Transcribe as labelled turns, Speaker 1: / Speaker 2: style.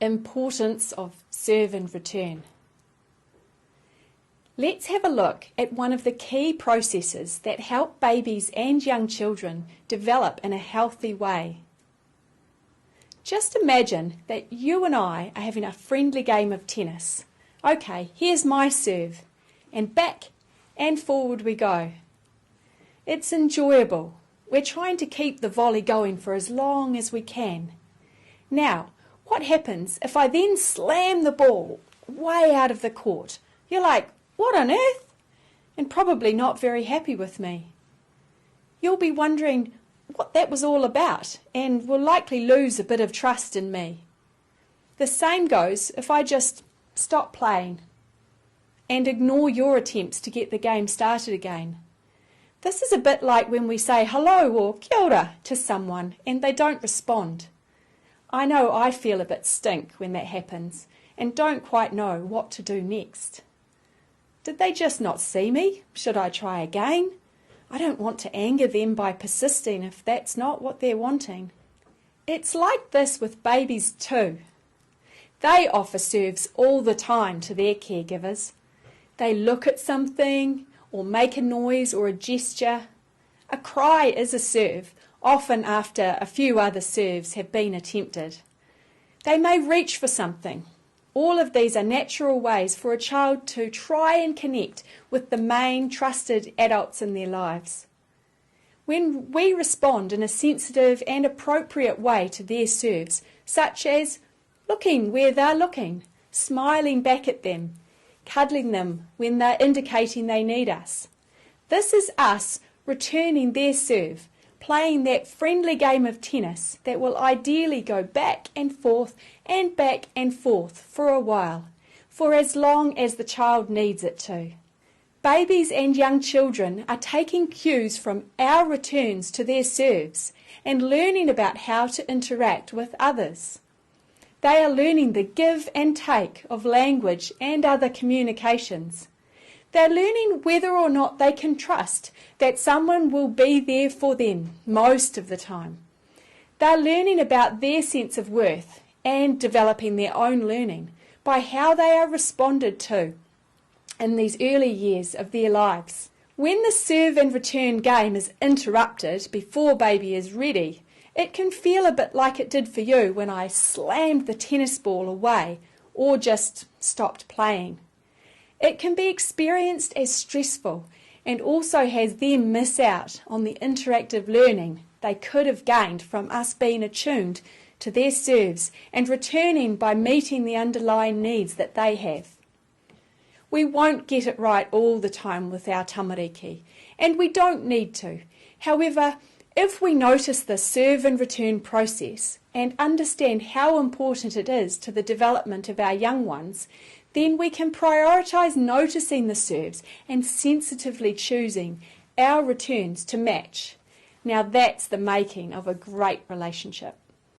Speaker 1: Importance of serve and return. Let's have a look at one of the key processes that help babies and young children develop in a healthy way. Just imagine that you and I are having a friendly game of tennis. Okay, here's my serve, and back and forward we go. It's enjoyable. We're trying to keep the volley going for as long as we can. Now, what happens if I then slam the ball way out of the court? You're like, what on earth? And probably not very happy with me. You'll be wondering what that was all about and will likely lose a bit of trust in me. The same goes if I just stop playing and ignore your attempts to get the game started again. This is a bit like when we say hello or kia ora to someone and they don't respond. I know I feel a bit stink when that happens and don't quite know what to do next. Did they just not see me? Should I try again? I don't want to anger them by persisting if that's not what they're wanting. It's like this with babies too. They offer serves all the time to their caregivers. They look at something or make a noise or a gesture. A cry is a serve, often after a few other serves have been attempted. They may reach for something. All of these are natural ways for a child to try and connect with the main trusted adults in their lives. When we respond in a sensitive and appropriate way to their serves, such as looking where they're looking, smiling back at them, cuddling them when they're indicating they need us, this is us returning their serve, playing that friendly game of tennis that will ideally go back and forth for a while, for as long as the child needs it to. Babies and young children are taking cues from our returns to their serves and learning about how to interact with others. They are learning the give and take of language and other communications. They're learning whether or not they can trust that someone will be there for them most of the time. They're learning about their sense of worth and developing their own learning by how they are responded to in these early years of their lives. When the serve and return game is interrupted before baby is ready, it can feel a bit like it did for you when I slammed the tennis ball away or just stopped playing. It can be experienced as stressful and also has them miss out on the interactive learning they could have gained from us being attuned to their serves and returning by meeting the underlying needs that they have. We won't get it right all the time with our tamariki, and we don't need to. However, if we notice the serve and return process and understand how important it is to the development of our young ones, then we can prioritise noticing the serves and sensitively choosing our returns to match. Now that's the making of a great relationship.